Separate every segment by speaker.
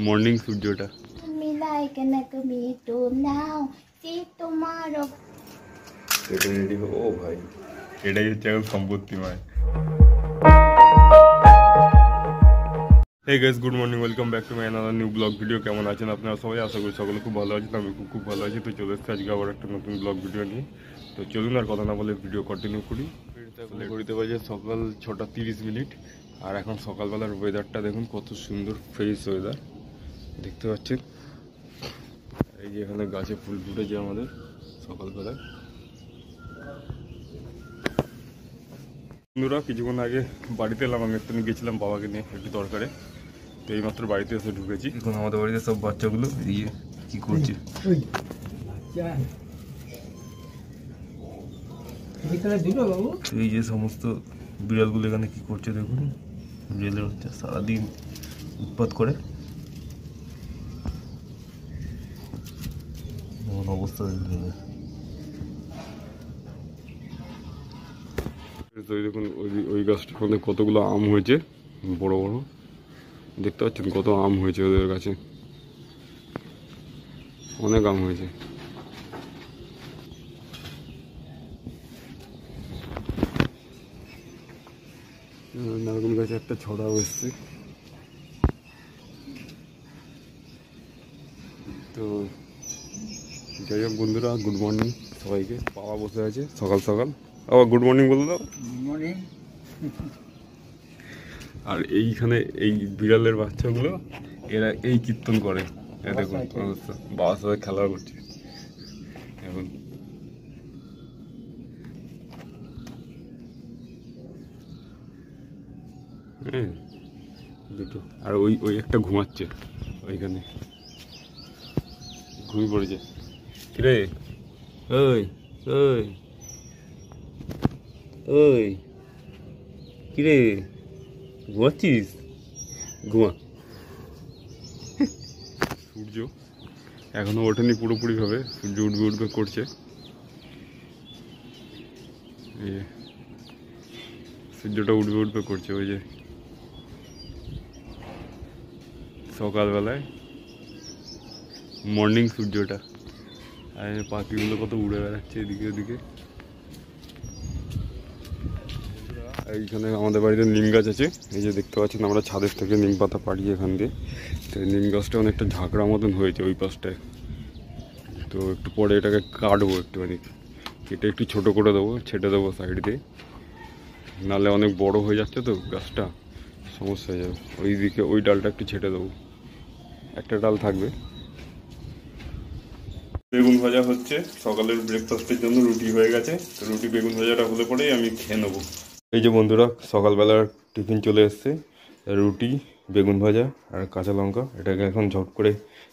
Speaker 1: Morning সূর্যটা
Speaker 2: মিলাই কেন কবি তো নাও সি তোমারও
Speaker 1: এটা রেডি ও ভাই এটাই হচ্ছে এখন সম্পত্তি মায়। Hey guys, good morning, welcome back to my another new blog video. কেমন আছেন আপনারা সবাই? আশা করি সকলে খুব ভালো আছেন। আমি খুব ভালো আছি। তো চলে এসেছি আজকে আবার একটা নতুন ব্লগ ভিডিও নিয়ে। তো চলুন আর কথা না বলে ভিডিও কন্টিনিউ করি। ঘড়িতে বাজে সকাল 6:30। আর এখন সকালবেলার ওয়েদারটা দেখুন, কত সুন্দর ফ্রেশ ওয়েদার দেখতে পাচ্ছেন। এই যে এখানে গাছে ফুল ফুটেছে আমাদের সকালবেলায়। বন্ধুরা, কিছুক্ষণ আগে বাড়িতে এলাম। আমি একটু গেছিলাম বাবাকে নিয়ে একটু দরকারে। তো এইমাত্র বাড়িতে এসে ঢুকেছি। এখন আমাদের বাড়িতে সব বাচ্চাগুলো এই কি করছে, এই যে সমস্ত বিড়ালগুলো এখানে কি করছে দেখুন। বিড়ালের হচ্ছে সারাদিন উৎপাত করে এমন অবস্থা দেখুন। দেখুন ওই গাছটার মধ্যে কতগুলো আম হয়েছে, বড় বড় দেখতে পাচ্ছেন কত আম হয়েছে ওদের কাছে, অনেক আম হয়েছে। নারকেল গাছে একটা ছড়াও এসছে। তো যাই হোক বন্ধুরা, গুড মর্নিং সবাইকে। বাবা বসে আছে সকাল সকাল। আবার গুড মর্নিং বলে দাও।
Speaker 3: Good morning.
Speaker 1: আর এইখানে এই বিড়ালের বাচ্চাগুলো এরা এই কীর্তন করে। দেখুন অবস্থা, বাবার সাথে খেলা করছে এখন। হ্যাঁ দুটো। আর ওই ওই একটা ঘুমাচ্ছে ওইখানে, ঘুমিয়ে পড়েছে। কিরে ওই ওই ওই কিরে ঘুমাচ্ছিস? ঘুমা। সূর্য এখনো ওঠেনি পুরোপুরি ভাবে, সূর্য উঠবে উঠবে করছে। সূর্যটা উঠবে উঠবে করছে ওই যে সকালবেলায় মর্নিং সূর্যটা। আর পাখিগুলো কত উড়ে বেড়াচ্ছে এদিকে ওদিকে। এইখানে আমাদের বাড়িতে নিম গাছ আছে, এই যে দেখতে পাচ্ছেন। আমরা ছাদের থেকে নিম পাতা পাড়ি এখান দিয়ে। তো নিম গাছটা অনেকটা ঝাঁকড়া মতন হয়েছে ওই পাশটায়। তো একটু পরে এটাকে কাটবো, একটুখানি কেটে একটু ছোটো করে দেবো, ছেটে দেবো সাইড দিয়ে। নাহলে অনেক বড় হয়ে যাচ্ছে তো গাছটা, সমস্যা হয়ে যাবে। ওই দিকে ওই ডালটা একটু ছেটে দেবো, একটা ডাল থাকবে। বেগুন ভাজা হচ্ছে সকালের ব্রেকফাস্টের জন্য। রুটি হয়ে গেছে, তো রুটি বেগুন ভাজাটা হলে পরেই আমি খেয়ে নেবো। এই যে বন্ধুরা, সকালবেলার টিফিন চলে এসছে। রুটি, বেগুন ভাজা আর কাঁচা লঙ্কা। এটাকে এখন ঝট করে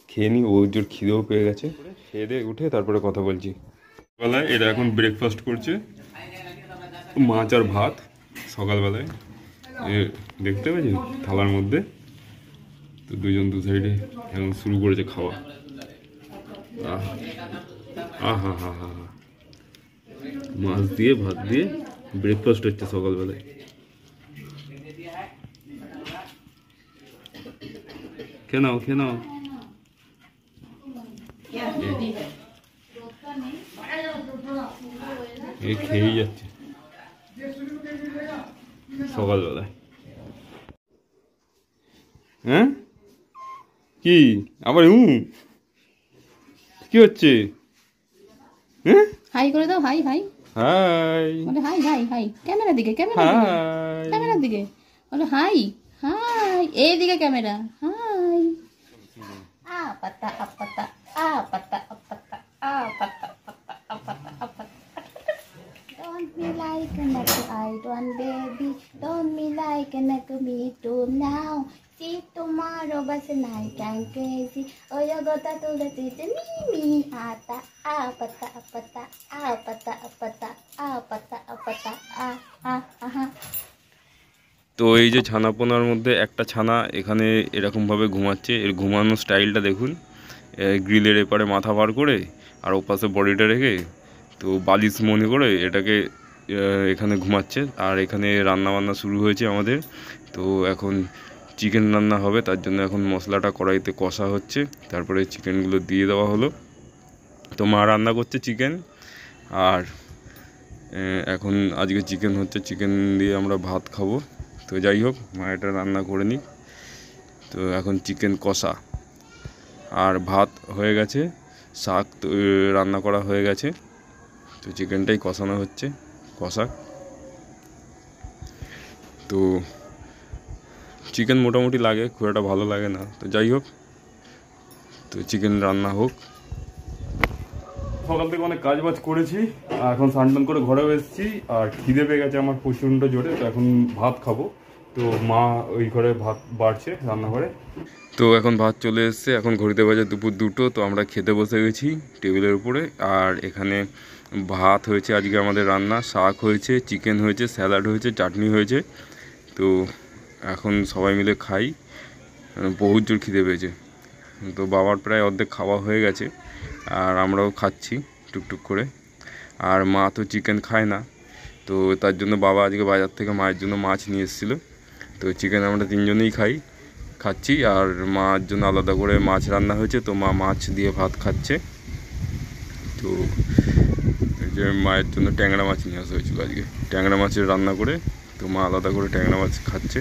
Speaker 1: খেয়ে নিই, ওই জোর খিদেও পেয়ে গেছে। খেয়ে দিয়ে উঠে তারপরে কথা বলছি। সকালবেলায় এরা এখন ব্রেকফাস্ট করছে, মাছ আর ভাত সকালবেলায় দেখতে পেয়েছি থালার মধ্যে। তো দুজন দু সাইডে এখন শুরু করেছে খাওয়া। আহা হা হা হা, মাছ দিয়ে ভাত দিয়ে ব্রেকফাস্ট হচ্ছে সকালবেলায়। খেয়ে নাও খেয়ে নাও। এই খেয়েই যাচ্ছে সকালবেলায়। হ্যাঁ কি আবার কি হচ্ছে? হ্যাঁ
Speaker 2: হাই করে দাও, হাই হাই।
Speaker 1: হাই
Speaker 2: বলে হাই হাই হাই, ক্যামেরার দিকে, ক্যামেরার দিকে, ক্যামেরার দিকে বলো হাই হাই। এইদিকে ক্যামেরা, হাই। আ পাতা আ পাতা আ পাতা আ পাতা আ পাতা পাতা আ পাতা আ পাতা। Don't me like a knuckle, I don't baby. Don't me like a knuckle, me too now. See tomorrow, but tonight I'm crazy. Oh, you got that to let it me ata apata apata apata apata apata apata aha.
Speaker 1: তো এই যে ছানাপোনার মধ্যে একটা ছানা এখানে এরকমভাবে ঘুমাচ্ছে। এর ঘুমানোর স্টাইলটা দেখুন, গ্রিলের এপারে মাথা বার করে আর ওপাশে বডিটা রেখে, তো বালিশ মনে করে এটাকে এখানে ঘুমাচ্ছে। আর এখানে রান্না বান্না শুরু হয়েছে আমাদের। তো এখন চিকেন রান্না হবে, তার জন্য এখন মশলাটা কড়াইতে কষা হচ্ছে, তারপরে চিকেনগুলো দিয়ে দেওয়া হলো। তো মা রান্না করছে চিকেন, আর এখন আজকে চিকেন হচ্ছে, চিকেন দিয়ে আমরা ভাত খাবো। তো যাই হোক, মা এটা রান্না করে নিই। তো এখন চিকেন কষা আর ভাত হয়ে গেছে, শাক তো রান্না করা হয়ে গেছে, তো চিকেনটাই কষানো হচ্ছে, কষা। তো চিকেন মোটামুটি লাগে, খুব একটা ভালো লাগে না, তো যাই হোক, তো চিকেন রান্না হোক। সকাল থেকে অনেক কাজ বাজ করেছি, এখন স্নান করে ঘরেও এসেছি, আর খিদে পেয়ে গেছে আমার প্রচণ্ড জোরে। তো এখন ভাত খাবো, তো মা ওই ঘরে ভাত বাড়ছে রান্নাঘরে। তো এখন ভাত চলে এসছে, এখন ঘড়িতে বাজে দুপুর 2টো। তো আমরা খেতে বসে গেছি টেবিলের উপরে, আর এখানে ভাত হয়েছে আজকে আমাদের রান্না, শাক হয়েছে, চিকেন হয়েছে, স্যালাড হয়েছে, চাটনি হয়েছে। তো এখন সবাই মিলে খাই, বহুত জোর খিদে পেয়েছে। তো বাবার প্রায় অর্ধেক খাওয়া হয়ে গেছে, আর আমরাও খাচ্ছি টুকটুক করে। আর মা তো চিকেন খায় না, তো তার জন্য বাবা আজকে বাজার থেকে মায়ের জন্য মাছ নিয়ে এসেছিলো। তো চিকেন আমরা 3জনেই খাচ্ছি, আর মার জন্য আলাদা করে মাছ রান্না হয়েছে, তো মা মাছ দিয়ে ভাত খাচ্ছে। তো এই যে মায়ের জন্য ট্যাংরা মাছ নিয়ে আসা হয়েছিল আজকে, ট্যাংরা মাছের রান্না করে, তো মা আলাদা করে ট্যাংরা মাছ খাচ্ছে।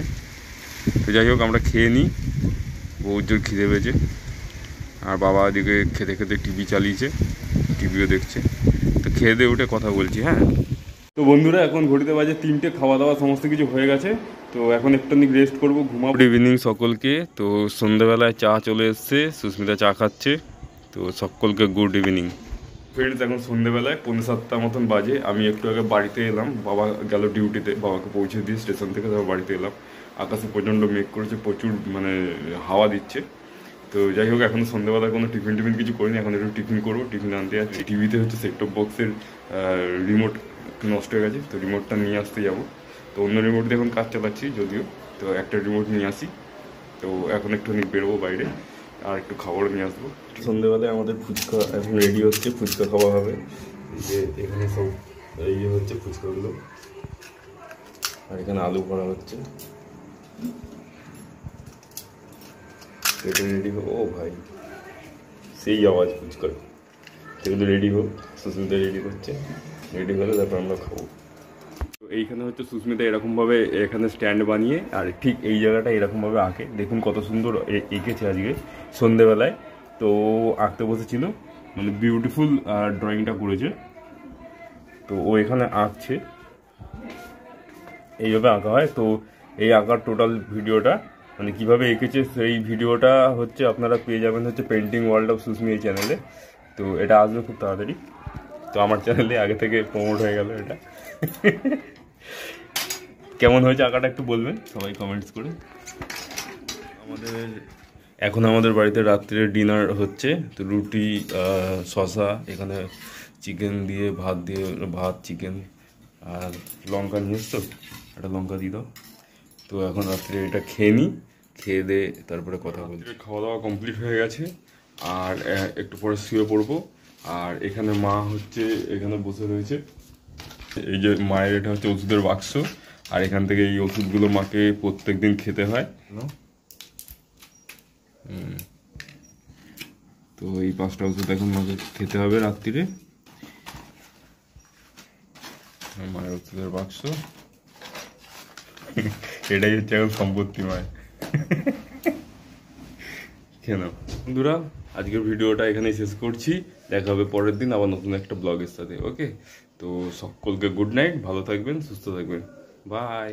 Speaker 1: তো যাই হোক, আমরা খেয়ে নিই, বহুত জোর খিদে পেয়েছে। আর বাবা এদিকে খেতে খেতে টিভি চালিয়েছে, টিভিও দেখছে। তো খেয়ে দিয়ে উঠে কথা বলছি। হ্যাঁ, তো বন্ধুরা এখন ঘড়িতে বাজে 3টে, খাওয়া দাওয়া সমস্ত কিছু হয়ে গেছে। তো এখন একটুখানি রেস্ট করবো, ঘুমাবো। গুড ইভিনিং সকলকে। তো সন্ধ্যেবেলায় চা চলে এসছে, সুস্মিতা চা খাচ্ছে। তো সকলকে গুড ইভিনিং ফ্রেন্ডস। এখন সন্ধ্যেবেলায় 6:45 মতন বাজে, আমি একটু আগে বাড়িতে এলাম, বাবা গেল ডিউটিতে, বাবাকে পৌঁছে দিয়ে স্টেশন থেকে তারপর বাড়িতে এলাম। আকাশে প্রচণ্ড মেঘ করেছে, প্রচুর মানে হাওয়া দিচ্ছে। তো যাই হোক, এখন সন্ধ্যেবেলায় কোনো টিফিন কিছু করিনি, এখন একটু টিফিন করবো, টিফিন আনতে যাচ্ছি। টিভিতে হচ্ছে সেট টপ বক্সের রিমোট নষ্ট হয়ে গেছে, তো রিমোটটা নিয়ে আসতে যাবো। তো অন্য রিমোট দিয়ে এখন কাজ চালাচ্ছি যদিও, তো একটা রিমোট নিয়ে আসি। তো এখন একটুখানি বেরোবো বাইরে, আর একটু খাবার নিয়ে আসবো। সন্ধ্যেবেলায় আমাদের ফুচকা এখন রেডি হচ্ছে, ফুচকা খাওয়া হবে। এই যে এখানে সব এই হচ্ছে ফুচকাগুলো, আর এখানে আলু ভরা হচ্ছে। এটা রেডি হোক, ও ভাই সেই আওয়াজ ফুচকার। সেগুলো রেডি হোক, সুস্মিতা রেডি করছে, রেডি হলে তারপর আমরা খাবো। তো এইখানে হচ্ছে সুস্মিতা এরকমভাবে এখানে স্ট্যান্ড বানিয়ে, আর ঠিক এই জায়গাটা এরকমভাবে আঁকে, দেখুন কত সুন্দর এঁকেছে আজকে সন্ধ্যেবেলায়। তো আঁকতে বসেছিল, মানে বিউটিফুল ড্রয়িংটা করেছে। তো ও এখানে আঁকছে, এইভাবে আঁকা হয়। তো এই আঁকার টোটাল ভিডিওটা, মানে কীভাবে এঁকেছে সেই ভিডিওটা হচ্ছে আপনারা পেয়ে যাবেন হচ্ছে পেন্টিং ওয়ার্ল্ড অফ সুস্মি এই চ্যানেলে। তো এটা আসবে খুব তাড়াতাড়ি, তো আমার চ্যানেলে আগে থেকে প্রমোট হয়ে গেল এটা। কেমন হয়েছে আঁকাটা একটু বলবেন সবাই কমেন্টস করে। এখন আমাদের বাড়িতে রাত্রে ডিনার হচ্ছে, তো রুটি, শসা, এখানে চিকেন দিয়ে ভাত চিকেন, আর লঙ্কা নিয়ে এসছো, একটা লঙ্কা দিয়ে দাও। তো এখন রাত্রে এটা খেয়ে নিই, খেয়ে দিয়ে তারপরে কথা বলছি। খাওয়া দাওয়া কমপ্লিট হয়ে গেছে, আর একটু পরে শুয়ে পড়বো। আর এখানে মা হচ্ছে এখানে বসে রয়েছে, এই যে মায়ের এটা হচ্ছে ওষুধের বাক্স, আর এখান থেকে এই ওষুধগুলো মাকে প্রত্যেক দিন খেতে হয়। তো এই 5টা ওষুধ এখন মাকে খেতে হবে রাত্রিরে। মায়ের ওষুধের বাক্স, এটাই হচ্ছে এখন সম্পত্তি মায়ের। কেন বন্ধুরা, আজকের ভিডিওটা এখানেই শেষ করছি, দেখা হবে পরের দিন আবার নতুন একটা ব্লগের সাথে। ওকে, তো সকলকে গুড নাইট, ভালো থাকবেন, সুস্থ থাকবেন, বাই।